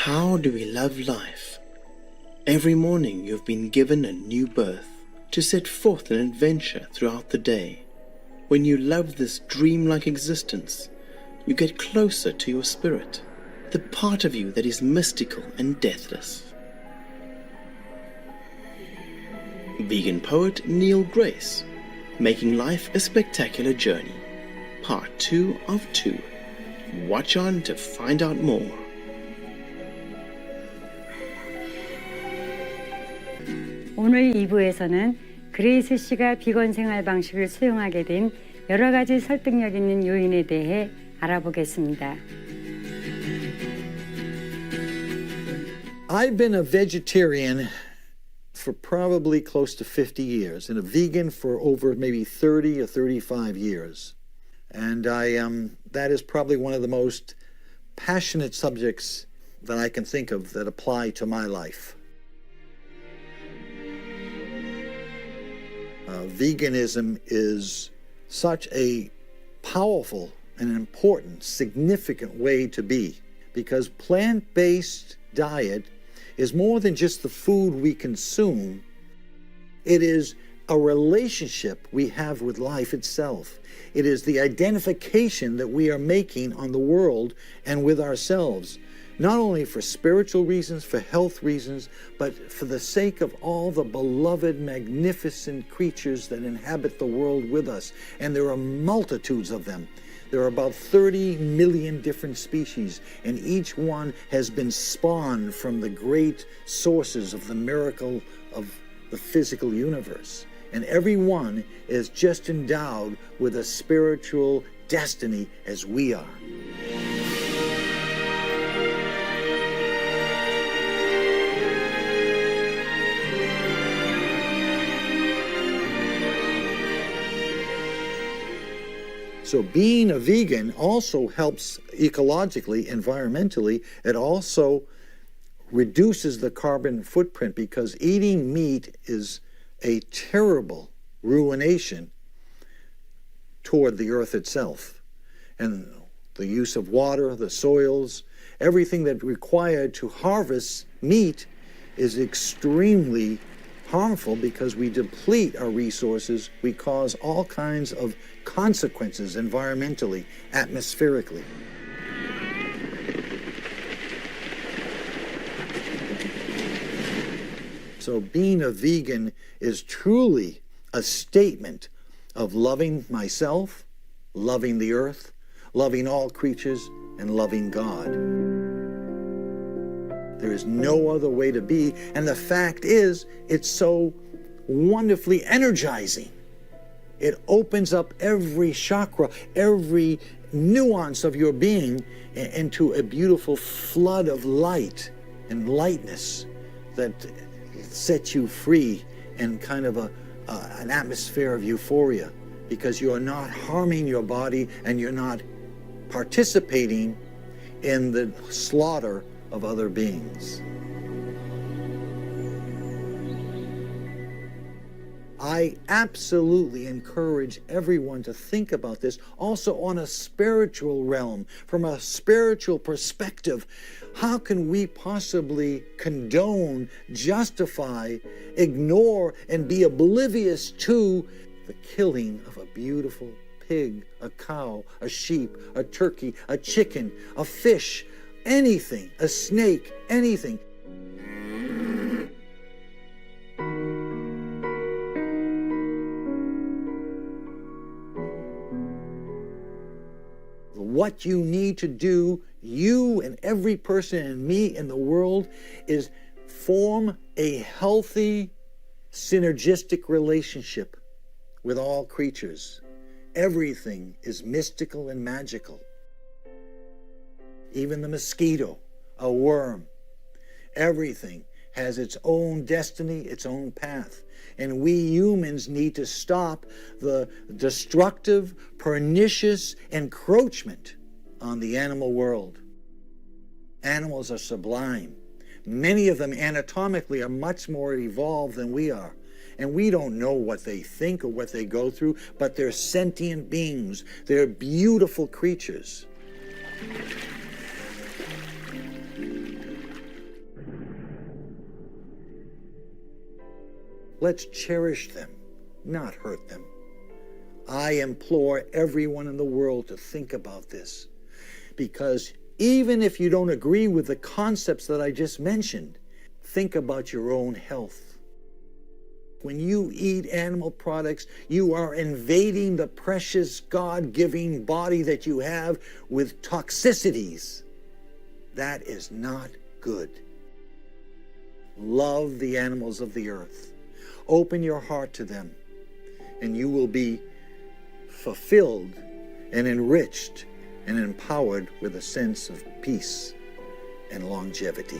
How do we love life? Every morning you've been given a new birth to set forth an adventure throughout the day. When you love this dreamlike existence, you get closer to your spirit, the part of you that is mystical and deathless. Vegan Poet Neal Grace, Making Life a Spectacular Journey, Part 2 of 2. Watch on to find out more. 오늘 2부에서는 그레이스 씨가 비건 생활 방식을 수용하게 된 여러 가지 설득력 있는 요인에 대해 알아보겠습니다. I've been a vegetarian for probably close to 50 years and a vegan for over maybe 30 or 35 years. And that is probably one of the most passionate subjects that I can think of that apply to my life. Veganism is such a powerful and important, significant way to be, because plant-based diet is more than just the food we consume. It is a relationship we have with life itself. It is the identification that we are making on the world and with ourselves, not only for spiritual reasons, for health reasons, but for the sake of all the beloved, magnificent creatures that inhabit the world with us. And there are multitudes of them. There are about 30 million different species, and each one has been spawned from the great sources of the miracle of the physical universe. And every one is just endowed with a spiritual destiny as we are. So being a vegan also helps ecologically, environmentally. It also reduces the carbon footprint, because eating meat is a terrible ruination toward the earth itself. And the use of water, the soils, everything that's required to harvest meat is extremely harmful, because we deplete our resources. We cause all kinds of consequences environmentally, atmospherically. So being a vegan is truly a statement of loving myself, loving the earth, loving all creatures, and loving God. There is no other way to be, and the fact is, it's so wonderfully energizing. It opens up every chakra, every nuance of your being into a beautiful flood of light and lightness that sets you free in kind of an atmosphere of euphoria, because you are not harming your body and you're not participating in the slaughter of other beings. I absolutely encourage everyone to think about this also on a spiritual realm, from a spiritual perspective. How can we possibly condone, justify, ignore, and be oblivious to the killing of a beautiful pig, a cow, a sheep, a turkey, a chicken, a fish, anything, a snake, anything? What you need to do, you and every person and me in the world, is form a healthy, synergistic relationship with all creatures. Everything is mystical and magical. Even the mosquito, a worm, everything has its own destiny, its own path. And we humans need to stop the destructive, pernicious encroachment on the animal world. Animals are sublime. Many of them anatomically are much more evolved than we are. And we don't know what they think or what they go through, but they're sentient beings. They're beautiful creatures. Let's cherish them, not hurt them. I implore everyone in the world to think about this, because even if you don't agree with the concepts that I just mentioned, think about your own health. When you eat animal products, you are invading the precious God-giving body that you have with toxicities. That is not good. Love the animals of the earth. Open your heart to them, and you will be fulfilled and enriched and empowered with a sense of peace and longevity.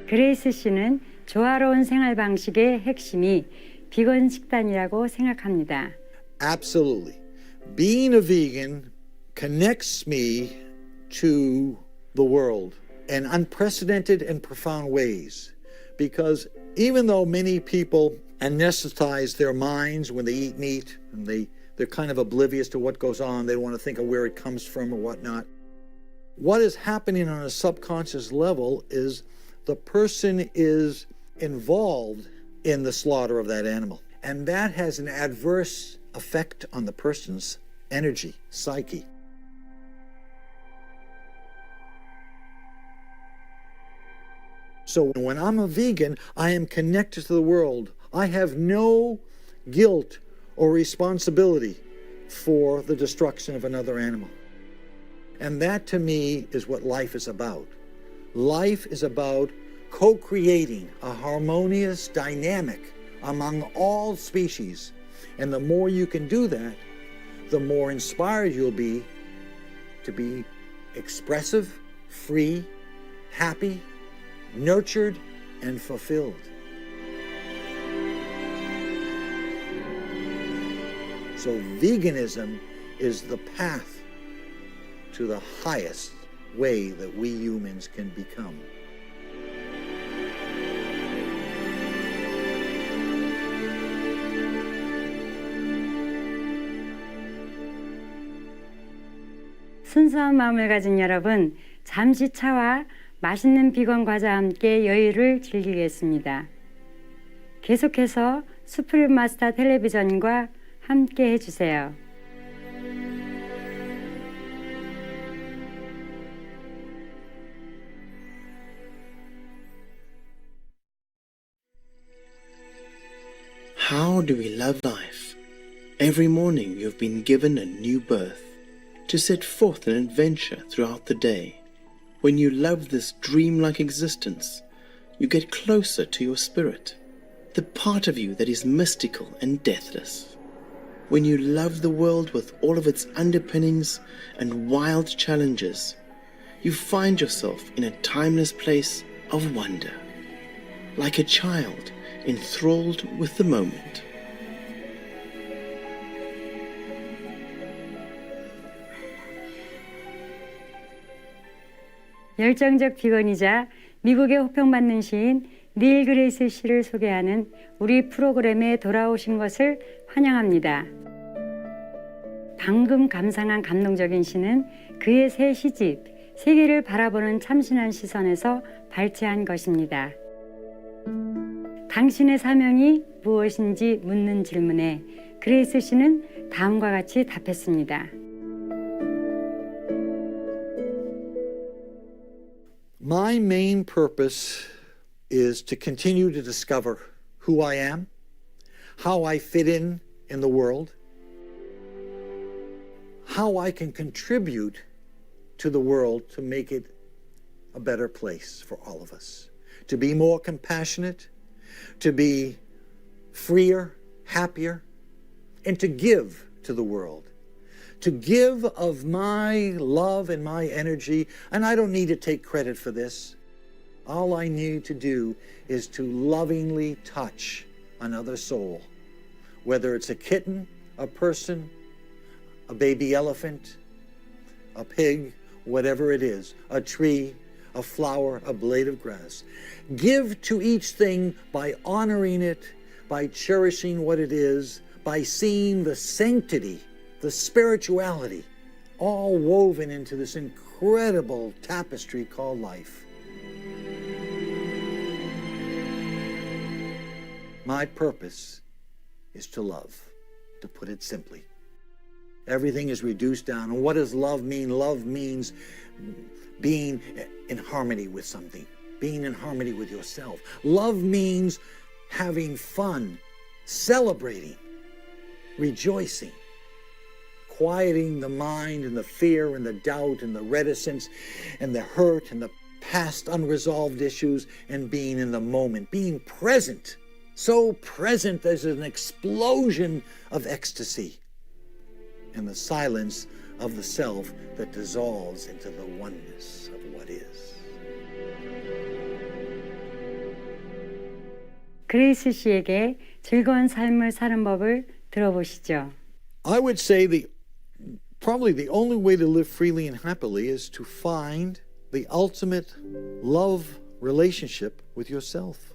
그레이스 씨는 조화로운 생활 방식의 핵심이 비건 식단이라고 생각합니다. Absolutely. Being a vegan connects me to the world in unprecedented and profound ways. Because even though many people anesthetize their minds when they eat meat, and they're kind of oblivious to what goes on, they don't want to think of where it comes from or whatnot, what is happening on a subconscious level is the person is involved in the slaughter of that animal. And that has an adverse effect on the person's energy, psyche. So when I'm a vegan, I am connected to the world. I have no guilt or responsibility for the destruction of another animal. And that to me is what life is about. Life is about co-creating a harmonious dynamic among all species. And the more you can do that, the more inspired you'll be to be expressive, free, happy, nurtured, and fulfilled. So veganism is the path to the highest way that we humans can become. 순수한 마음을 가진 여러분, 잠시 차와 맛있는 비건 과자와 함께 여유를 즐기겠습니다. 계속해서 수프림 마스터 텔레비전과 함께 해주세요. How do we love life? Every morning you've been given a new birth to set forth an adventure throughout the day. When you love this dreamlike existence, you get closer to your spirit, the part of you that is mystical and deathless. When you love the world with all of its underpinnings and wild challenges, you find yourself in a timeless place of wonder, like a child enthralled with the moment. 열정적 비건이자 미국에 호평받는 시인 닐 그레이스 씨를 소개하는 우리 프로그램에 돌아오신 것을 환영합니다. 방금 감상한 감동적인 시는 그의 새 시집 세계를 바라보는 참신한 시선에서 발췌한 것입니다. 당신의 사명이 무엇인지 묻는 질문에 그레이스 씨는 다음과 같이 답했습니다. My main purpose is to continue to discover who I am, how I fit in the world, how I can contribute to the world to make it a better place for all of us, to be more compassionate, to be freer, happier, and to give to the world. To give of my love and my energy, and I don't need to take credit for this. All I need to do is to lovingly touch another soul, whether it's a kitten, a person, a baby elephant, a pig, whatever it is, a tree, a flower, a blade of grass. Give to each thing by honoring it, by cherishing what it is, by seeing the sanctity, the spirituality all woven into this incredible tapestry called life. My purpose is to love, to put it simply. Everything is reduced down. And what does love mean? Love means being in harmony with something, being in harmony with yourself. Love means having fun, celebrating, rejoicing, quieting the mind and the fear and the doubt and the reticence and the hurt and the past unresolved issues, and being in the moment, being present. So present there's an explosion of ecstasy and the silence of the self that dissolves into the oneness of what is. 그레이스 씨에게 즐거운 삶을 사는 법을 들어보시죠. I would say probably the only way to live freely and happily is to find the ultimate love relationship with yourself.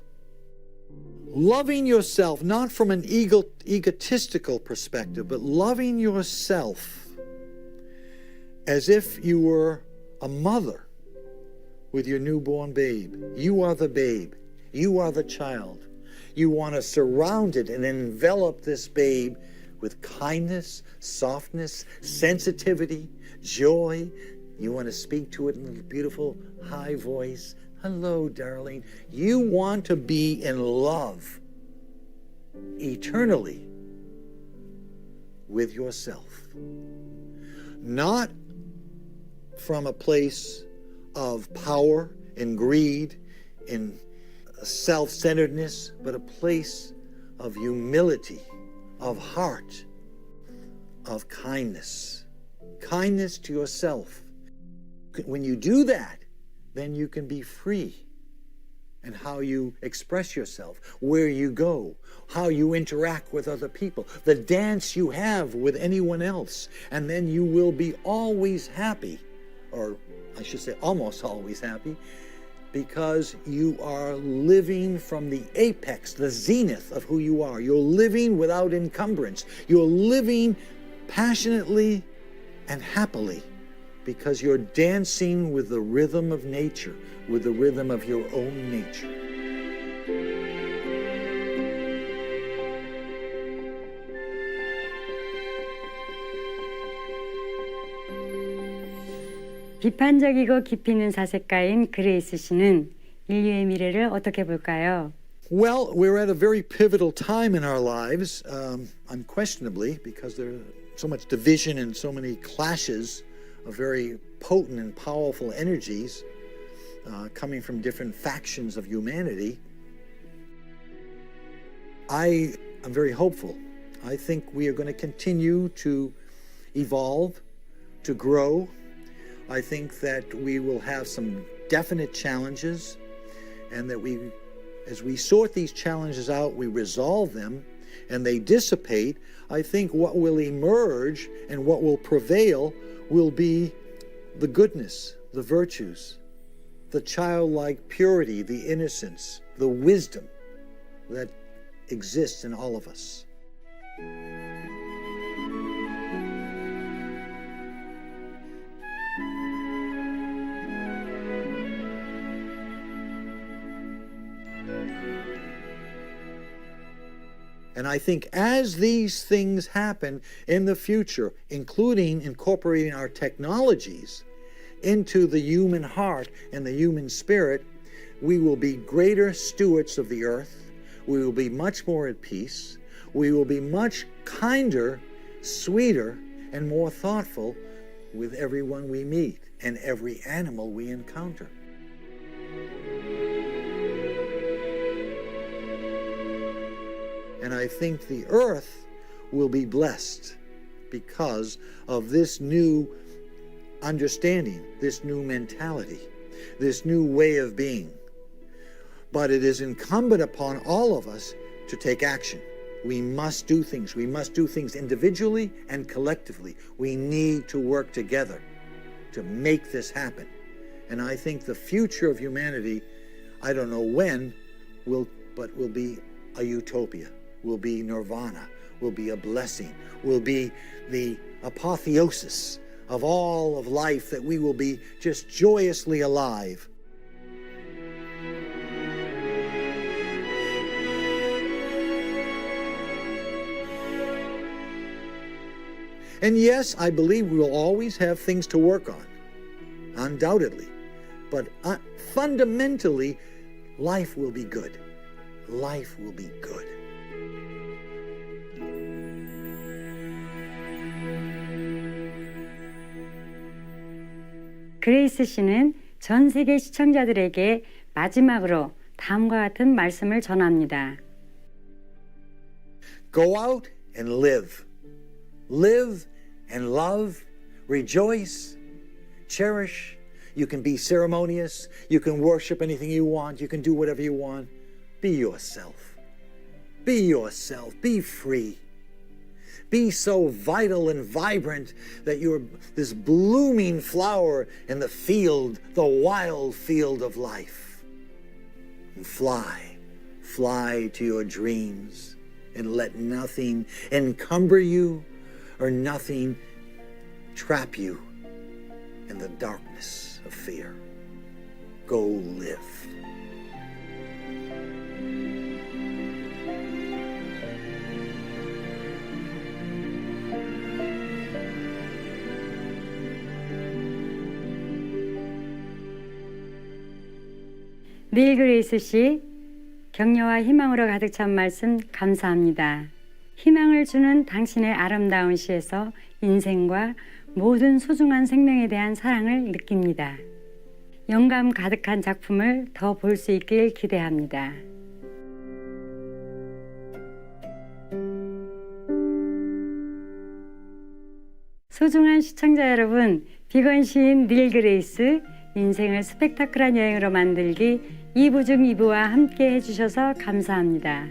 Loving yourself, not from an egotistical perspective, but loving yourself as if you were a mother with your newborn babe. You are the babe. You are the child. You want to surround it and envelop this babe with kindness, softness, sensitivity, joy. You want to speak to it in a beautiful high voice. Hello, darling. You want to be in love eternally with yourself. Not from a place of power and greed and self-centeredness, but a place of humility, of heart, of kindness. Kindness to yourself. When you do that, then you can be free in how you express yourself, where you go, how you interact with other people, the dance you have with anyone else, and then you will be always happy, or I should say almost always happy, because you are living from the apex, the zenith of who you are. You're living without encumbrance. You're living passionately and happily, because you're dancing with the rhythm of nature, with the rhythm of your own nature. 비판적이고 깊이 있는 사색가인 그레이스 씨는 인류의 미래를 어떻게 볼까요? Well, we're at a very pivotal time in our lives, unquestionably, because there's so much division and so many clashes of very potent and powerful energies coming from different factions of humanity. I am very hopeful. I think we are going to continue to evolve, to grow. I think that we will have some definite challenges, and that as we sort these challenges out, we resolve them and they dissipate. I think what will emerge and what will prevail will be the goodness, the virtues, the childlike purity, the innocence, the wisdom that exists in all of us. And I think as these things happen in the future, including incorporating our technologies into the human heart and the human spirit, we will be greater stewards of the earth. We will be much more at peace. We will be much kinder, sweeter, and more thoughtful with everyone we meet and every animal we encounter. And I think the earth will be blessed because of this new understanding, this new mentality, this new way of being. But it is incumbent upon all of us to take action. We must do things. We must do things individually and collectively. We need to work together to make this happen. And I think the future of humanity, I don't know when, will be a utopia. Will be nirvana, will be a blessing, will be the apotheosis of all of life, that we will be just joyously alive. And yes, I believe we will always have things to work on, undoubtedly. But fundamentally, life will be good. Life will be good. 그레이스 씨는 전 세계 시청자들에게 마지막으로 다음과 같은 말씀을 전합니다. Go out and live. Live and love. Rejoice. Cherish. You can be ceremonious. You can worship anything you want. You can do whatever you want. Be yourself. Be yourself. Be free. Be so vital and vibrant that you're this blooming flower in the field, the wild field of life. And fly. Fly to your dreams and let nothing encumber you or nothing trap you in the darkness of fear. Go live. 닐 그레이스 씨, 격려와 희망으로 가득 찬 말씀 감사합니다. 희망을 주는 당신의 아름다운 시에서 인생과 모든 소중한 생명에 대한 사랑을 느낍니다. 영감 가득한 작품을 더 볼 수 있길 기대합니다. 소중한 시청자 여러분, 비건 시인 닐 그레이스 인생을 스펙터클한 여행으로 만들기 2부 중 2부와 함께 해주셔서 감사합니다.